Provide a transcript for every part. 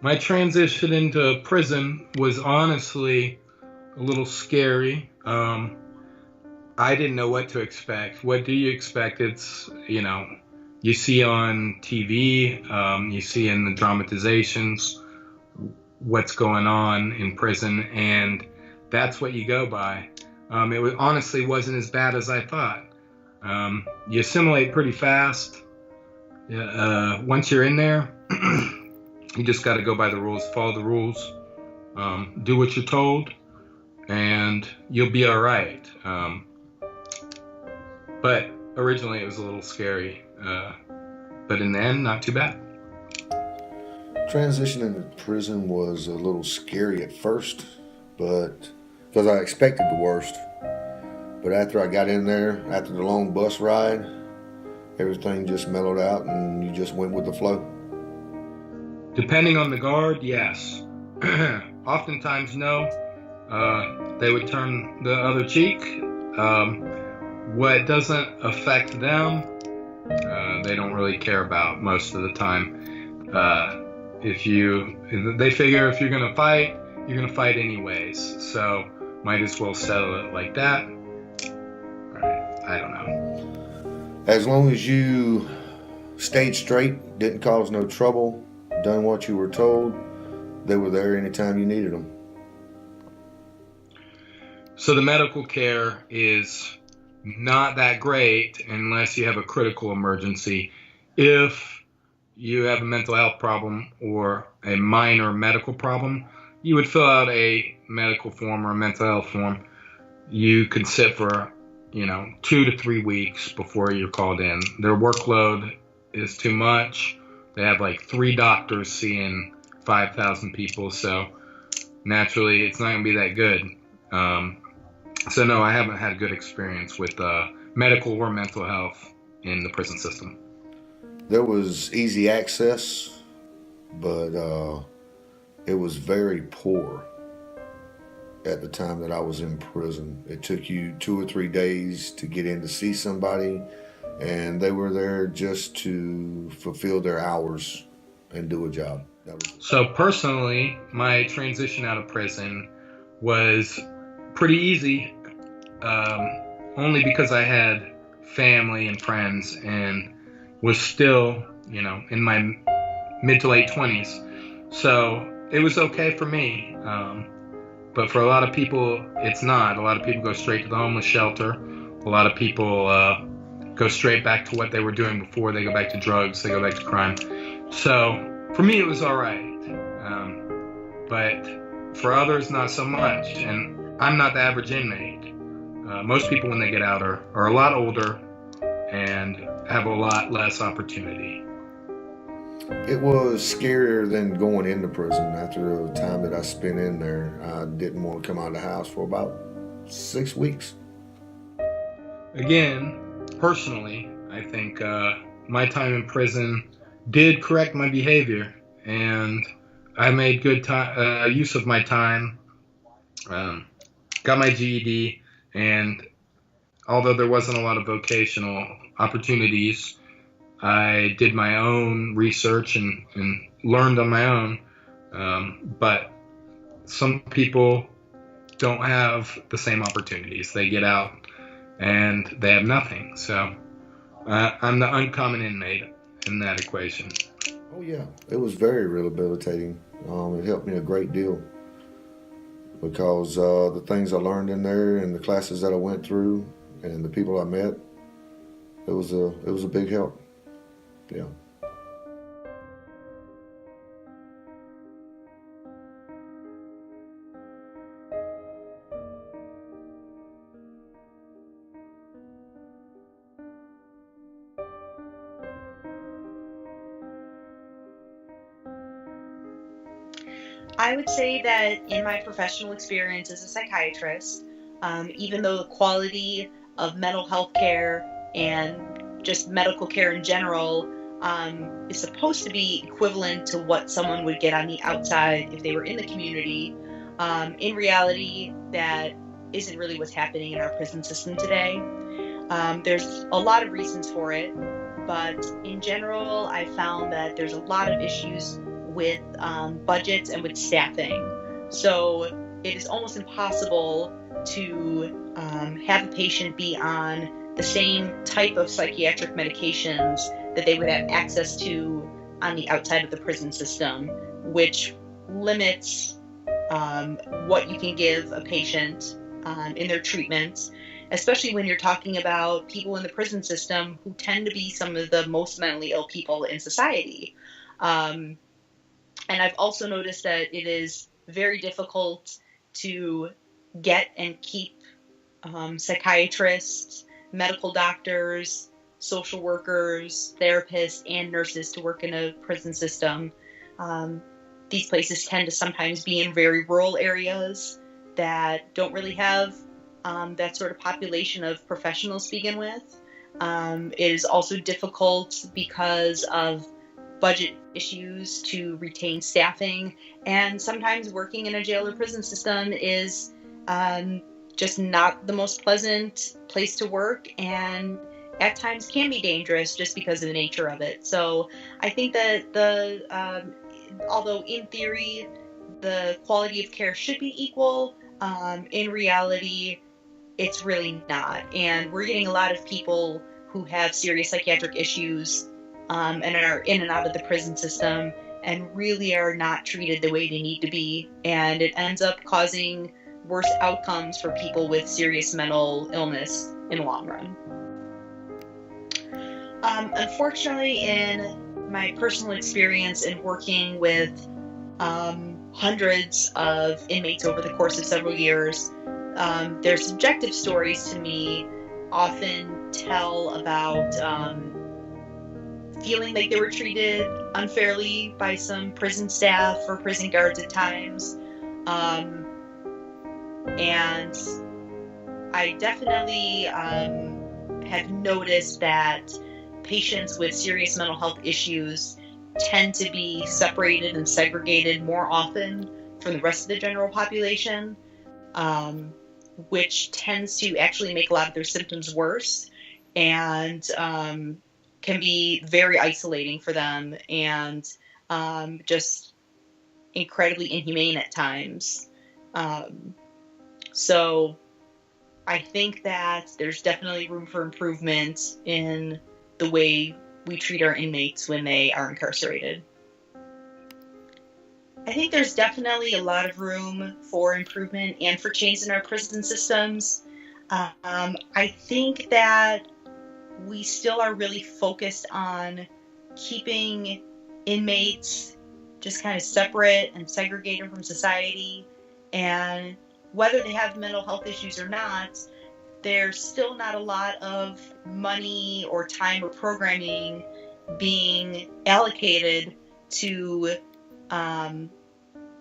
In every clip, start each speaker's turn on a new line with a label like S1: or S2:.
S1: My transition into prison was honestly a little scary. I didn't know what to expect. What do you expect? It's, you see on TV, you see in the dramatizations what's going on in prison, and that's what you go by. Honestly wasn't as bad as I thought. You assimilate pretty fast. Once you're in there, you just got to go by the rules, follow the rules, do what you're told, and you'll be all right. But originally it was a little scary, but in the end, not too bad.
S2: Transitioning to prison was a little scary at first, but because I expected the worst. But after I got in there, after the long bus ride, everything just mellowed out and you just went with the flow.
S1: Depending on the guard, yes. Oftentimes, no. They would turn the other cheek. What doesn't affect them, they don't really care about most of the time. They figure if you're gonna fight, you're gonna fight anyways. So might as well settle it like that. I don't know.
S2: As long as you stayed straight, didn't cause no trouble, done what you were told, they were there anytime you needed them.
S1: So the medical care is not that great unless you have a critical emergency. If you have a mental health problem or a minor medical problem, you would fill out a medical form or a mental health form. You could sit for 2 to 3 weeks before you're called in. Their workload is too much. They have like 3 doctors seeing 5,000 people, so naturally it's not going to be that good. So no, I haven't had a good experience with medical or mental health in the prison system.
S2: There was easy access, but it was very poor at the time that I was in prison. It took you 2 or 3 days to get in to see somebody, and they were there just to fulfill their hours and do a job.
S1: So personally, my transition out of prison was pretty easy, only because I had family and friends and was still, in my mid to late 20s. So it was okay for me. But for a lot of people, it's not. A lot of people go straight to the homeless shelter. A lot of people go straight back to what they were doing before. They go back to drugs. They go back to crime. So for me, it was all right. But for others, not so much. And I'm not the average inmate. Most people, when they get out, are a lot older and have a lot less opportunity.
S2: It was scarier than going into prison. After the time that I spent in there, I didn't want to come out of the house for about 6 weeks.
S1: Again, personally, I think my time in prison did correct my behavior, and I made good use of my time, got my GED, and although there wasn't a lot of vocational opportunities, I did my own research and learned on my own. But some people don't have the same opportunities. They get out and they have nothing. So I'm the uncommon inmate in that equation.
S2: Oh yeah, it was very rehabilitating. It helped me a great deal because the things I learned in there and the classes that I went through and the people I met, it was a big help. Yeah.
S3: I would say that in my professional experience as a psychiatrist, even though the quality of mental health care and just medical care in general is supposed to be equivalent to what someone would get on the outside if they were in the community, in reality, that isn't really what's happening in our prison system today. There's a lot of reasons for it, but in general, I found that there's a lot of issues with budgets and with staffing. So it is almost impossible to have a patient be on the same type of psychiatric medications that they would have access to on the outside of the prison system, which limits what you can give a patient in their treatment, especially when you're talking about people in the prison system who tend to be some of the most mentally ill people in society. And I've also noticed that it is very difficult to get and keep psychiatrists, medical doctors, social workers, therapists, and nurses to work in a prison system. These places tend to sometimes be in very rural areas that don't really have that sort of population of professionals to begin with. It is also difficult because of budget issues to retain staffing, and sometimes working in a jail or prison system is just not the most pleasant place to work, and at times can be dangerous just because of the nature of it. So I think that although in theory the quality of care should be equal, in reality it's really not. And we're getting a lot of people who have serious psychiatric issues and are in and out of the prison system and really are not treated the way they need to be. And it ends up causing worse outcomes for people with serious mental illness in the long run. Unfortunately, in my personal experience in working with hundreds of inmates over the course of several years, their subjective stories to me often tell about feeling like they were treated unfairly by some prison staff or prison guards at times. And I definitely have noticed that patients with serious mental health issues tend to be separated and segregated more often from the rest of the general population, which tends to actually make a lot of their symptoms worse and can be very isolating for them and just incredibly inhumane at times. So I think that there's definitely room for improvement in the way we treat our inmates when they are incarcerated. I think there's definitely a lot of room for improvement and for change in our prison systems. I think that we still are really focused on keeping inmates just kind of separate and segregated from society, and whether they have mental health issues or not, there's still not a lot of money or time or programming being allocated to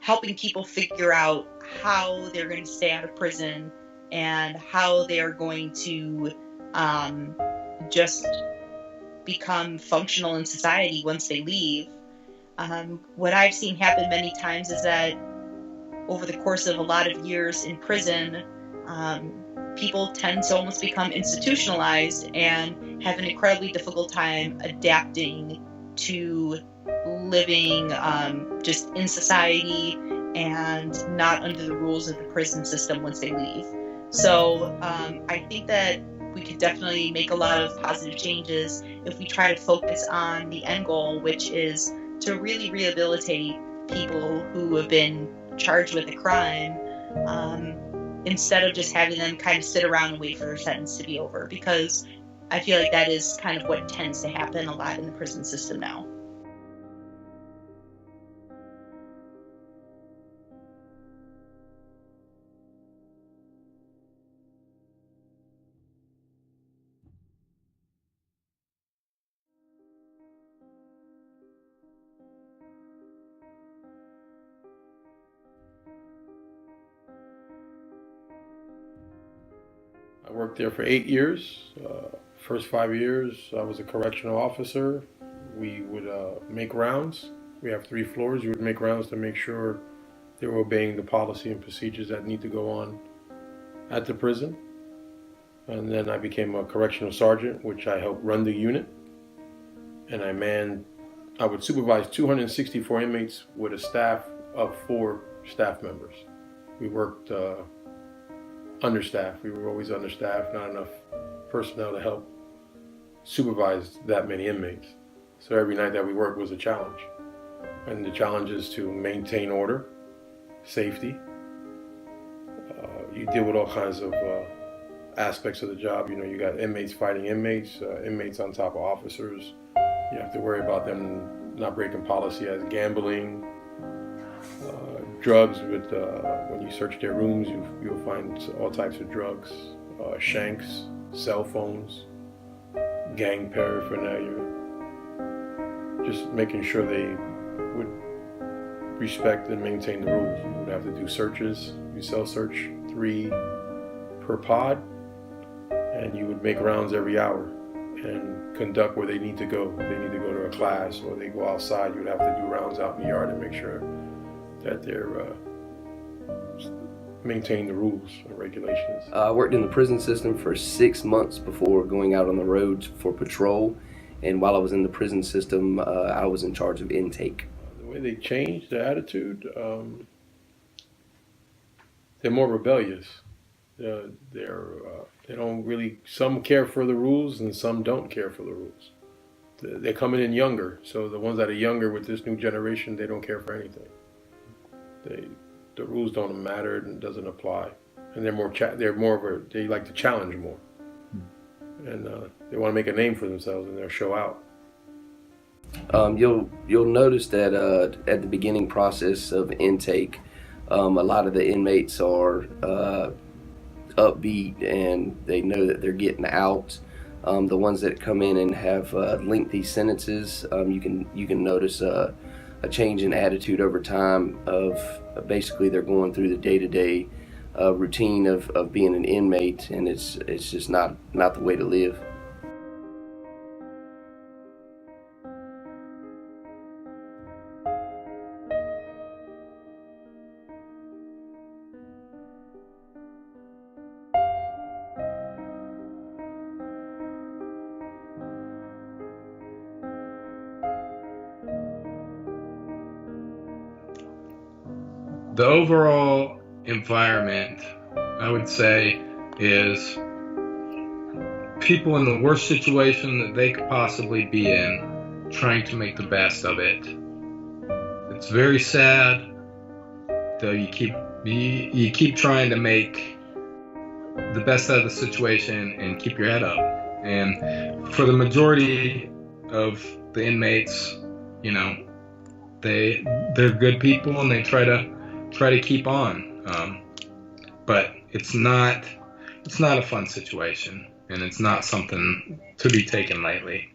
S3: helping people figure out how they're going to stay out of prison and how they are going to just become functional in society once they leave. What I've seen happen many times is that over the course of a lot of years in prison, people tend to almost become institutionalized and have an incredibly difficult time adapting to living just in society and not under the rules of the prison system once they leave. So I think that we could definitely make a lot of positive changes if we try to focus on the end goal, which is to really rehabilitate people who have been charged with a crime, instead of just having them kind of sit around and wait for their sentence to be over, because I feel like that is kind of what tends to happen a lot in the prison system now.
S4: I worked there for 8 years. First 5 years, I was a correctional officer. We would make rounds. We have 3 floors. You would make rounds to make sure they were obeying the policy and procedures that need to go on at the prison. And then I became a correctional sergeant, which I helped run the unit. And I manned I would supervise 264 inmates with a staff of 4 staff members. We worked understaffed. We were always understaffed, not enough personnel to help supervise that many inmates. So every night that we worked was a challenge. And the challenge is to maintain order, safety. You deal with all kinds of aspects of the job. You know, you got inmates fighting inmates, inmates on top of officers. You have to worry about them not breaking policy as gambling, drugs. When you search their rooms, you'll find all types of drugs, shanks, cell phones, gang paraphernalia. Just making sure they would respect and maintain the rules. You would have to do searches. You cell search 3 per pod, and you would make rounds every hour and conduct where they need to go. If they need to go to a class or they go outside, you would have to do rounds out in the yard and make sure that they're maintain the rules and regulations.
S5: I worked in the prison system for 6 months before going out on the road for patrol, and while I was in the prison system, I was in charge of intake.
S4: The way they changed their attitude, they're more rebellious. They don't really, some care for the rules and some don't care for the rules. They're coming in younger, so the ones that are younger with this new generation, they don't care for anything. The rules don't matter and doesn't apply, and they like to challenge more, and they want to make a name for themselves and they'll show out.
S5: You'll notice that at the beginning process of intake, a lot of the inmates are upbeat and they know that they're getting out. The ones that come in and have lengthy sentences, you can notice a change in attitude over time of basically they're going through the day-to-day routine of being an inmate, and it's just not the way to live.
S1: The overall environment, I would say, is people in the worst situation that they could possibly be in, trying to make the best of it. It's very sad, though you keep trying to make the best out of the situation and keep your head up. And for the majority of the inmates, you know, they're good people and they try to keep on, but it's not a fun situation, and it's not something to be taken lightly.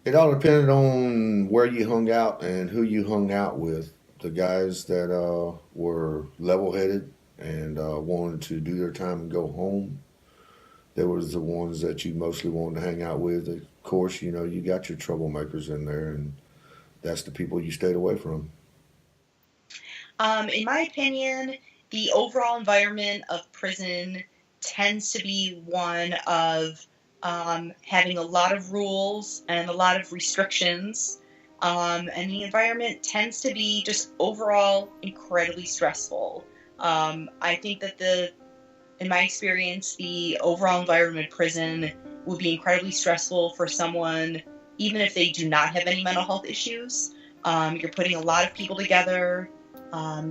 S2: It all depended on where you hung out and who you hung out with. The guys that were level-headed and wanted to do their time and go home, they was the ones that you mostly wanted to hang out with. Of course, you know, you got your troublemakers in there, and that's the people you stayed away from.
S3: In my opinion, the overall environment of prison tends to be one of having a lot of rules and a lot of restrictions, and the environment tends to be just overall incredibly stressful. I think that in my experience, the overall environment of prison would be incredibly stressful for someone, even if they do not have any mental health issues. You're putting a lot of people together.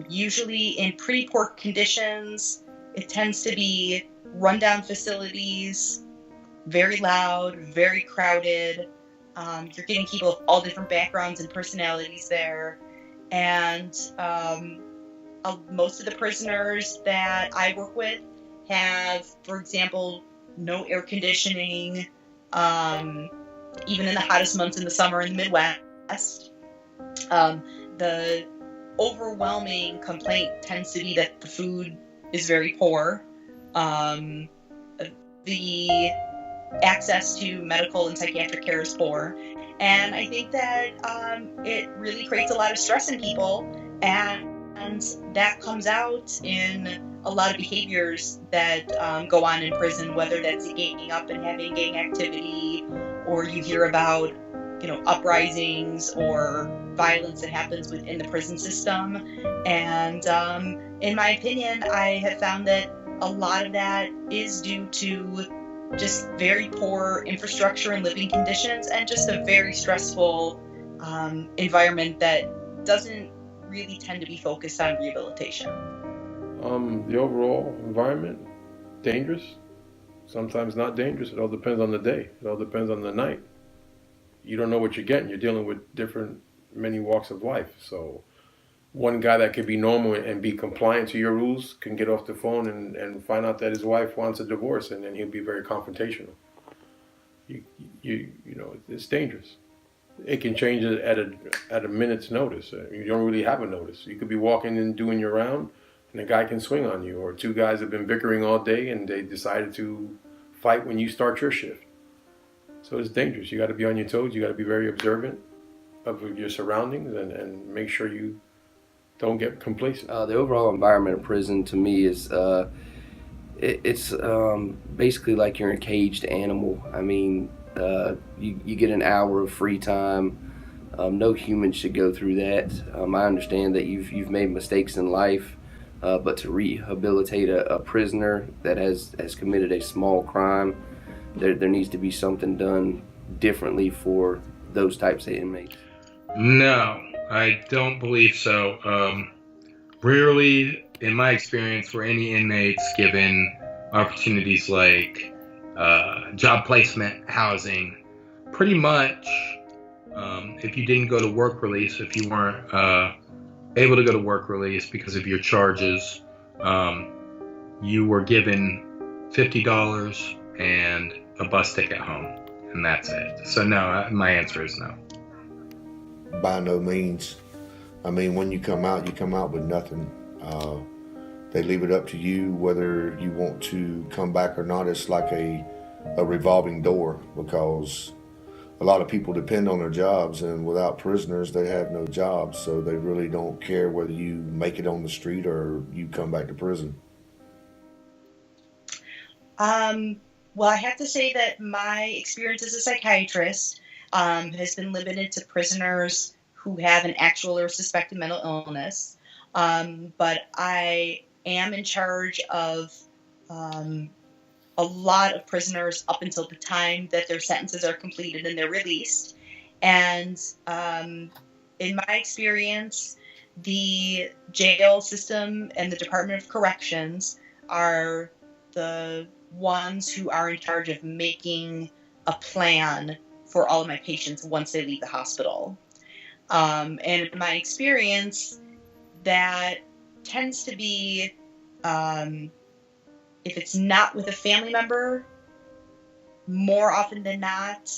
S3: Usually in pretty poor conditions. It tends to be rundown facilities, very loud, very crowded. You're getting people of all different backgrounds and personalities there. And most of the prisoners that I work with have, for example, no air conditioning, even in the hottest months in the summer in the Midwest. The overwhelming complaint tends to be that the food is very poor. The access to medical and psychiatric care is poor. And I think that it really creates a lot of stress in people, and that comes out in a lot of behaviors that go on in prison, whether that's ganging up and having gang activity, or you hear about uprisings or violence that happens within the prison system. And in my opinion, I have found that a lot of that is due to just very poor infrastructure and living conditions, and just a very stressful environment that doesn't really tend to be focused on rehabilitation.
S4: The overall environment, dangerous. Sometimes not dangerous. It all depends on the day. It all depends on the night. You don't know what you're getting. You're dealing with many walks of life. So one guy that could be normal and be compliant to your rules can get off the phone and find out that his wife wants a divorce, and then he'll be very confrontational. It's dangerous. It can change at a minute's notice. You don't really have a notice. You could be walking and doing your round, and a guy can swing on you, or two guys have been bickering all day and they decided to fight when you start your shift. So it's dangerous. You got to be on your toes. You got to be very observant of your surroundings and make sure you don't get complacent.
S5: The overall environment of prison to me is it's basically like you're a caged animal. I mean, you get an hour of free time. No human should go through that. I understand that you've made mistakes in life, but to rehabilitate a prisoner that has committed a small crime, there needs to be something done differently for those types of inmates.
S1: No, I don't believe so. Rarely, in my experience, were any inmates given opportunities like job placement, housing. Pretty much, if you didn't go to work release, if you weren't able to go to work release because of your charges, you were given $50 and a bus ticket home, and that's it. So no, my answer is no.
S2: By no means. I mean, when you come out with nothing. They leave it up to you whether you want to come back or not. It's like a revolving door, because a lot of people depend on their jobs, and without prisoners, they have no jobs. So they really don't care whether you make it on the street or you come back to prison.
S3: Well, I have to say that my experience as a psychiatrist has been limited to prisoners who have an actual or suspected mental illness. But I am in charge of a lot of prisoners up until the time that their sentences are completed and they're released. And in my experience, the jail system and the Department of Corrections are the ones who are in charge of making a plan for all of my patients once they leave the hospital. And in my experience, that tends to be, if it's not with a family member, more often than not,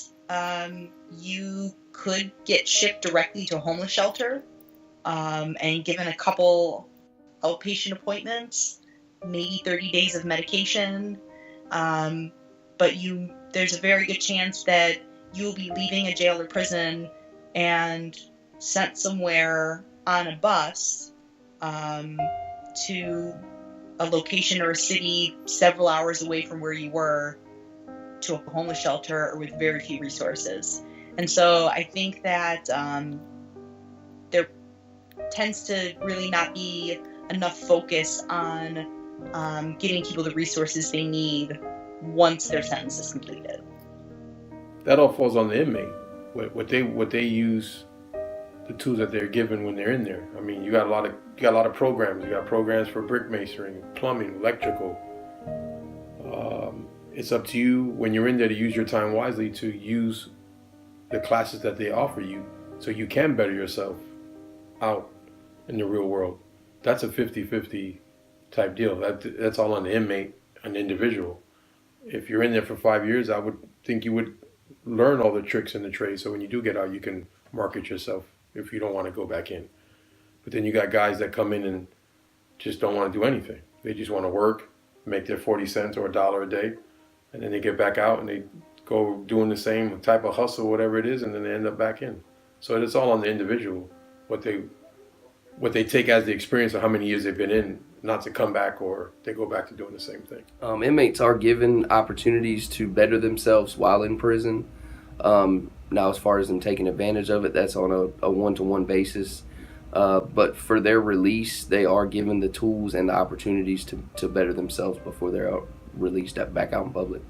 S3: you could get shipped directly to a homeless shelter and given a couple outpatient appointments, maybe 30 days of medication. But there's a very good chance that you'll be leaving a jail or prison and sent somewhere on a bus to a location or a city several hours away from where you were, to a homeless shelter or with very few resources. And so I think that there tends to really not be enough focus on getting people the resources they need once their sentence is completed.
S4: That all falls on the inmate. What they use, the tools that they're given when they're in there. I mean, you got a lot of programs. You got programs for brick masonry, plumbing, electrical. It's up to you when you're in there to use your time wisely, to use the classes that they offer you so you can better yourself out in the real world. That's a 50-50 type deal. That's all on the inmate, an individual. If you're in there for 5 years, I would think you would learn all the tricks in the trade, so when you do get out, you can market yourself if you don't want to go back in. But then you got guys that come in and just don't want to do anything. They just want to work, make their 40 cents or $1 a day, and then they get back out and they go doing the same type of hustle, whatever it is, and then they end up back in. So it's all on the individual, what they take as the experience of how many years they've been in, not to come back or they go back to doing the same thing.
S5: Inmates are given opportunities to better themselves while in prison. Now, as far as them taking advantage of it, that's on a one-to-one basis. But for their release, they are given the tools and the opportunities to better themselves before they're released back out in public.